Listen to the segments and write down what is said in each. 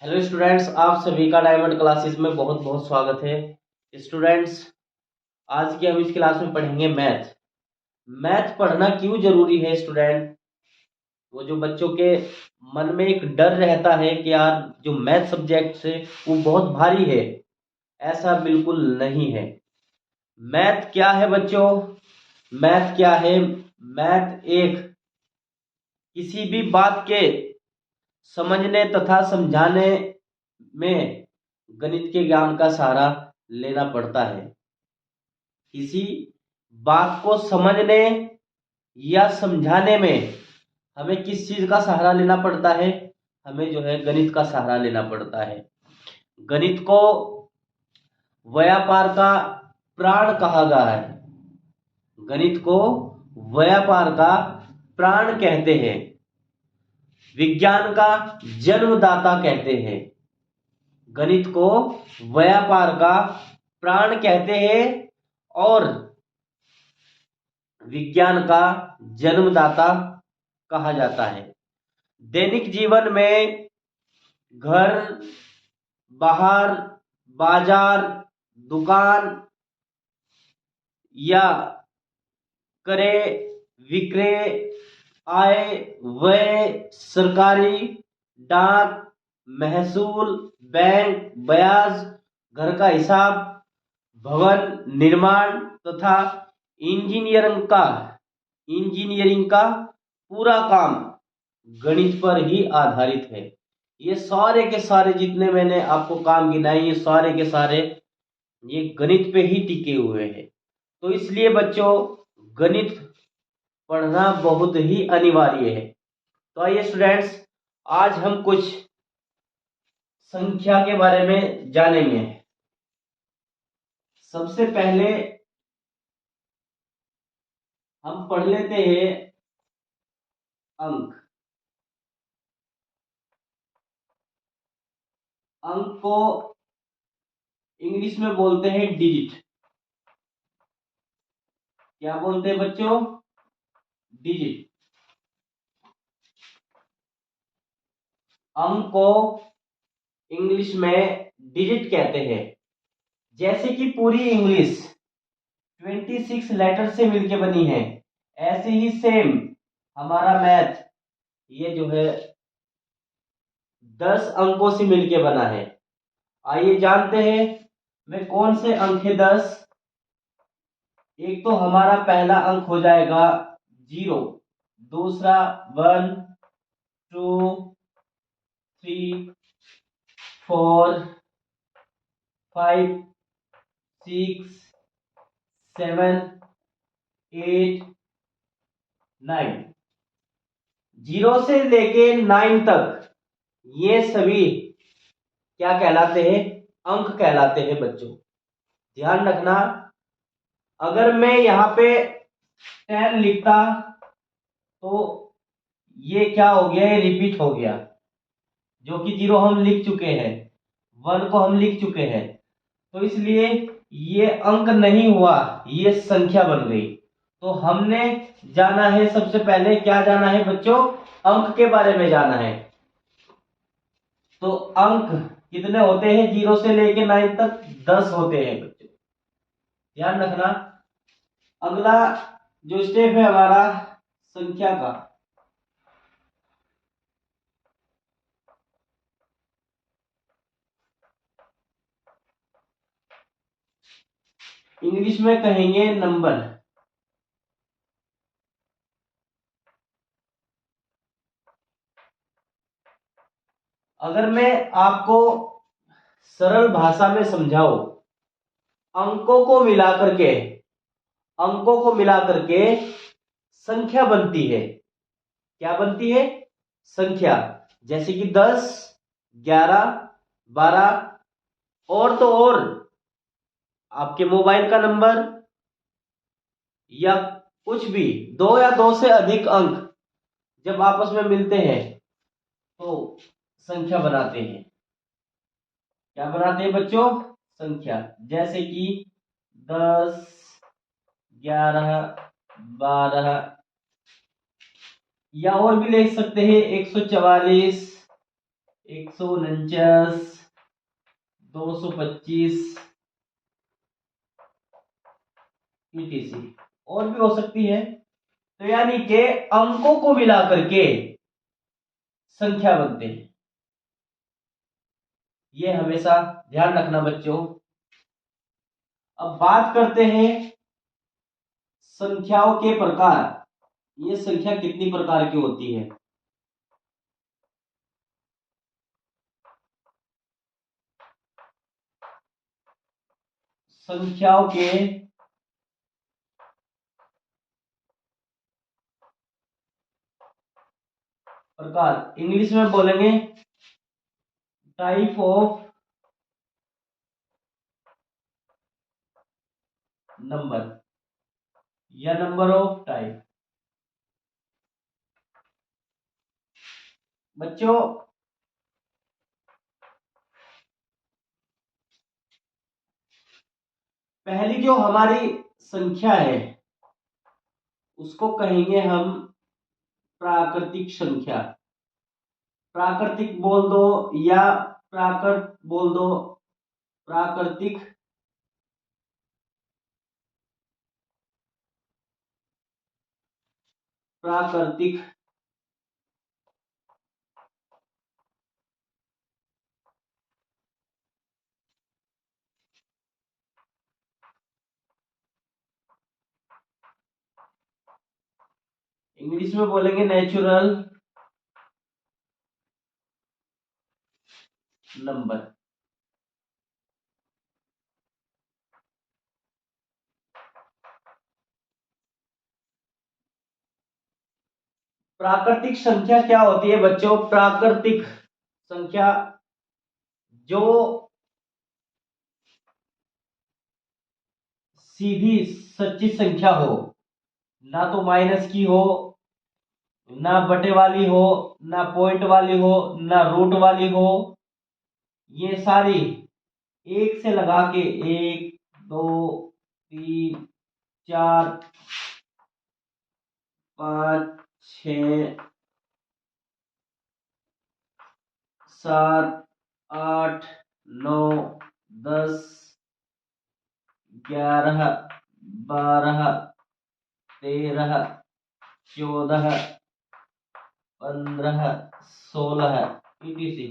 Hello students, आप सभी का डायमंड क्लासेस में बहुत बहुत स्वागत है। स्टूडेंट्स, आज की हम इस क्लास में पढ़ेंगे मैथ। मैथ पढ़ना क्यों जरूरी है स्टूडेंट? वो जो बच्चों के मन में एक डर रहता है कि यार जो मैथ सब्जेक्ट है वो बहुत भारी है, ऐसा बिल्कुल नहीं है। मैथ क्या है बच्चों? मैथ क्या है? मैथ एक किसी भी बात के समझने तथा समझाने में गणित के ज्ञान का सहारा लेना पड़ता है। किसी बात को समझने या समझाने में हमें किस चीज का सहारा लेना पड़ता है? हमें जो है गणित का सहारा लेना पड़ता है। गणित को व्यापार का प्राण कहा गया है। गणित को व्यापार का प्राण कहते हैं, विज्ञान का जन्मदाता कहते हैं। गणित को व्यापार का प्राण कहते हैं और विज्ञान का जन्मदाता कहा जाता है। दैनिक जीवन में घर, बाहर, बाजार, दुकान या क्रय विक्रय, आय व्यय, सरकारी, डाक, महसूल, बैंक, ब्याज, घर का हिसाब, भवन निर्माण तथा इंजीनियरिंग का पूरा काम गणित पर ही आधारित है। ये सारे के सारे जितने मैंने आपको काम गिनाए, ये सारे के सारे ये गणित पे ही टिके हुए हैं। तो इसलिए बच्चों, गणित पढ़ना बहुत ही अनिवार्य है। तो आइए स्टूडेंट्स, आज हम कुछ संख्या के बारे में जानेंगे। सबसे पहले हम पढ़ लेते हैं अंक। अंक को इंग्लिश में बोलते हैं डिजिट। क्या बोलते हैं बच्चों? डिजिट। अंक को इंग्लिश में डिजिट कहते हैं। जैसे कि पूरी इंग्लिश 26 लेटर से मिलके बनी है, ऐसे ही सेम हमारा मैथ ये जो है 10 अंकों से मिलके बना है। आइए जानते हैं वे कौन से अंक है 10। एक तो हमारा पहला अंक हो जाएगा 0, दूसरा 1, 2, 3, 4, 5, 6, 7, 8, 9। 0 से लेके 9 तक ये सभी क्या कहलाते हैं? अंक कहलाते हैं बच्चों। ध्यान रखना, अगर मैं यहाँ पे 10 लिखता तो ये क्या हो गया? ये रिपीट हो गया, जो कि 0 हम लिख चुके हैं, 1 को हम लिख चुके हैं, तो इसलिए ये अंक नहीं हुआ, ये संख्या बन गई। तो हमने जाना है, सबसे पहले क्या जाना है बच्चों? अंक के बारे में जाना है। तो अंक कितने होते हैं? 0 से लेके 9 तक 10 होते हैं बच्चों। ध्यान रखना, अगला जो स्टेप है हमारा संख्या का, इंग्लिश में कहेंगे नंबर। अगर मैं आपको सरल भाषा में समझाऊं, अंकों को मिलाकर के अंकों को मिलाकर के संख्या बनती है। क्या बनती है? संख्या। जैसे कि 10, 11, 12 और तो और आपके मोबाइल का नंबर या कुछ भी, दो या दो से अधिक अंक जब आपस में मिलते हैं तो संख्या बनाते हैं। क्या बनाते हैं बच्चों? संख्या। जैसे कि 10, 11, 12 या और भी लिख सकते हैं 144, 149, 225 etc और भी हो सकती है। तो यानी कि अंकों को मिलाकर के संख्या बनते हैं, ये हमेशा ध्यान रखना बच्चों। अब बात करते हैं संख्याओं के प्रकार, ये संख्या कितनी प्रकार की होती है। संख्याओं के प्रकार इंग्लिश में बोलेंगे टाइप ऑफ नंबर या नंबर ऑफ टाइप। बच्चों पहली जो हमारी संख्या है उसको कहेंगे हम प्राकृतिक संख्या। प्राकृतिक बोल दो या प्राकृत बोल दो, प्राकृतिक प्राकृतिक इंग्लिश में बोलेंगे नेचुरल नंबर। प्राकृतिक संख्या क्या होती है बच्चों? प्राकृतिक संख्या जो सीधी सच्ची संख्या हो, ना तो माइनस की हो, ना बटे वाली हो, ना पॉइंट वाली हो, ना रूट वाली हो, ये सारी एक से लगा के 1 2 3 4 5 6 7 8 9 10 11 12 13 14 15 16 etc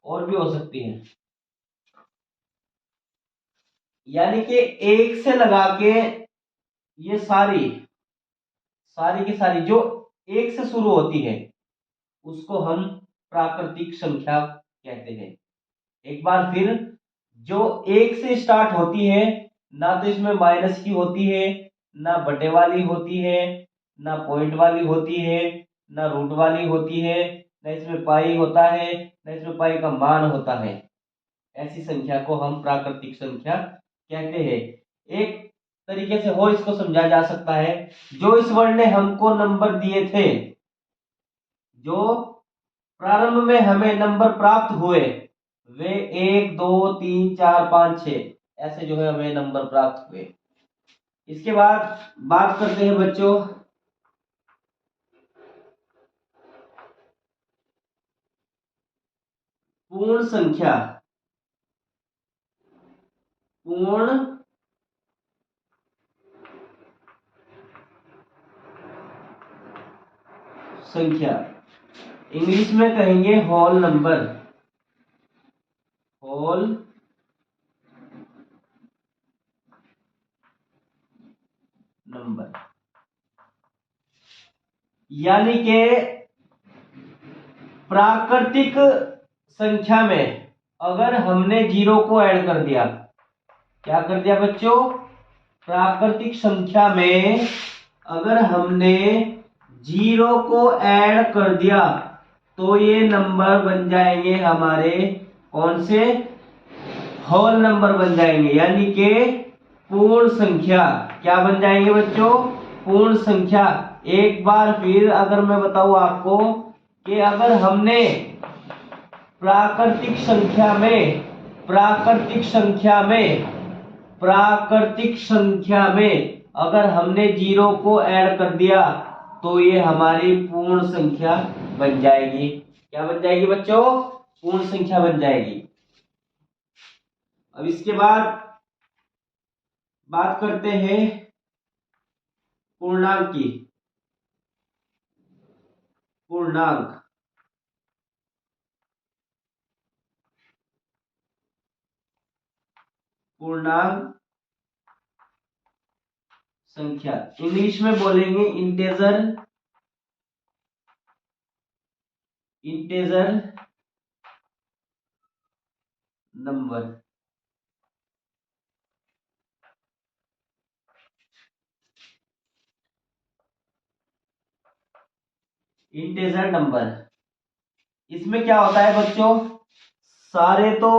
और भी हो सकती है। यानी कि एक से लगा के ये सारी की सारी जो एक से शुरू होती है उसको हम प्राकृतिक संख्या कहते हैं। एक बार फिर, जो एक से स्टार्ट होती है, ना तो इसमें माइनस की होती है, ना बटे वाली होती है, ना पॉइंट वाली होती है, ना रूट वाली होती है, ना इसमें पाई होता है, ना इसमें पाई का मान होता है, ऐसी संख्या को हम प्राकृतिक संख्या कहते हैं। एक तरीके से और इसको समझा जा सकता है, जो ईश्वर ने हमको नंबर दिए थे, जो प्रारंभ में हमें नंबर प्राप्त हुए, वे 1 2 3 4 5 6 ऐसे जो है हमें नंबर प्राप्त हुए। इसके बाद बात करते हैं बच्चों पूर्ण संख्या। पूर्ण संख्या इंग्लिश में कहेंगे होल नंबर। होल नंबर यानी कि प्राकृतिक संख्या में अगर हमने जीरो को ऐड कर दिया, क्या कर दिया बच्चों? प्राकृतिक संख्या में अगर हमने जीरो को ऐड कर दिया तो ये नंबर बन जाएंगे हमारे कौन से? होल नंबर बन जाएंगे, यानी कि पूर्ण संख्या। क्या बन जाएंगे बच्चों? पूर्ण संख्या। एक बार फिर अगर मैं बताऊं आपको कि अगर हमने प्राकृतिक संख्या में अगर हमने जीरो को ऐड कर दिया तो ये हमारी पूर्ण संख्या बन जाएगी। क्या बन जाएगी बच्चों? पूर्ण संख्या बन जाएगी। अब इसके बाद बात करते हैं पूर्णांक की। पूर्णांक पूर्णांक संख्या, इंग्लिश में बोलेंगे integer. Integer number. Integer number, इसमें क्या होता है बच्चों? सारे तो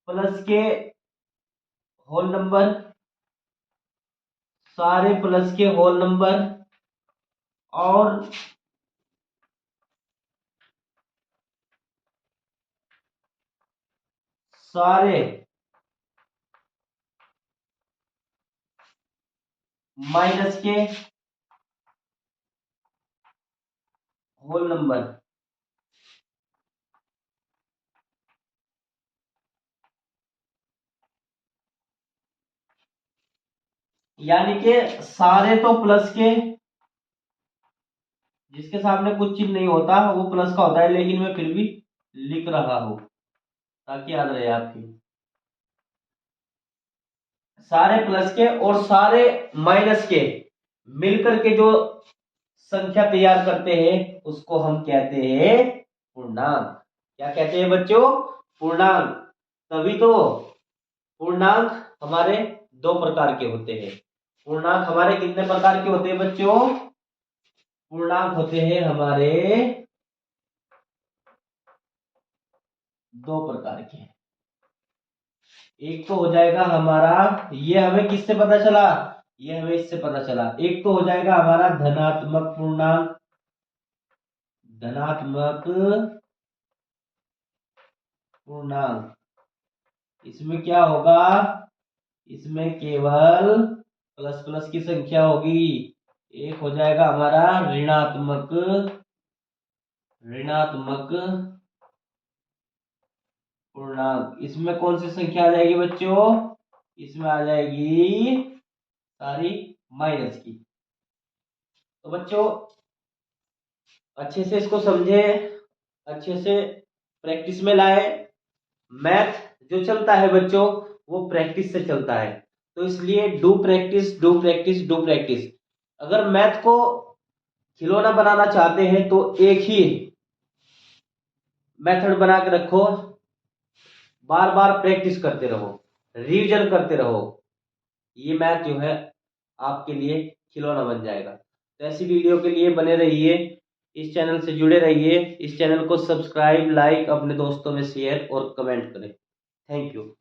प्लस के होल नंबर, सारे प्लस के होल नंबर और सारे माइनस के होल नंबर। यानी कि सारे तो प्लस के, जिसके सामने कुछ चिन्ह नहीं होता वो प्लस का होता है, लेकिन मैं फिर भी लिख रहा हूं ताकि याद रहे आपकी। सारे प्लस के और सारे माइनस के मिलकर के जो संख्या तैयार करते हैं उसको हम कहते हैं पूर्णांक। क्या कहते हैं बच्चों? पूर्णांक। तभी तो पूर्णांक हमारे दो प्रकार के होते हैं। पूर्णांक हमारे कितने प्रकार के होते हैं बच्चों? पूर्णांक होते हैं हमारे दो प्रकार के। एक तो हो जाएगा हमारा, ये हमें किससे पता चला? ये हमें इससे पता चला। एक तो हो जाएगा हमारा धनात्मक पूर्णांक। धनात्मक पूर्णांक, इसमें क्या होगा? इसमें केवल प्लस प्लस की संख्या होगी। एक हो जाएगा हमारा ऋणात्मक ऋणात्मक पूर्णांक। इसमें कौन सी संख्या आ जाएगी बच्चों? इसमें आ जाएगी सारी माइनस की। तो बच्चों अच्छे से इसको समझे, अच्छे से प्रैक्टिस में लाए। मैथ जो चलता है बच्चों वो प्रैक्टिस से चलता है, तो इसलिए do practice do practice do practice. अगर मैथ को खिलौना बनाना चाहते हैं तो एक ही मेथड बना के रखो, बार बार प्रैक्टिस करते रहो, रिवीजन करते रहो, ये मैथ जो है आपके लिए खिलौना बन जाएगा। तो ऐसी वीडियो के लिए बने रहिए, इस चैनल से जुड़े रहिए, इस चैनल को सब्सक्राइब, लाइक, अपने दोस्तों में शेयर और कमेंट करें। Thank you.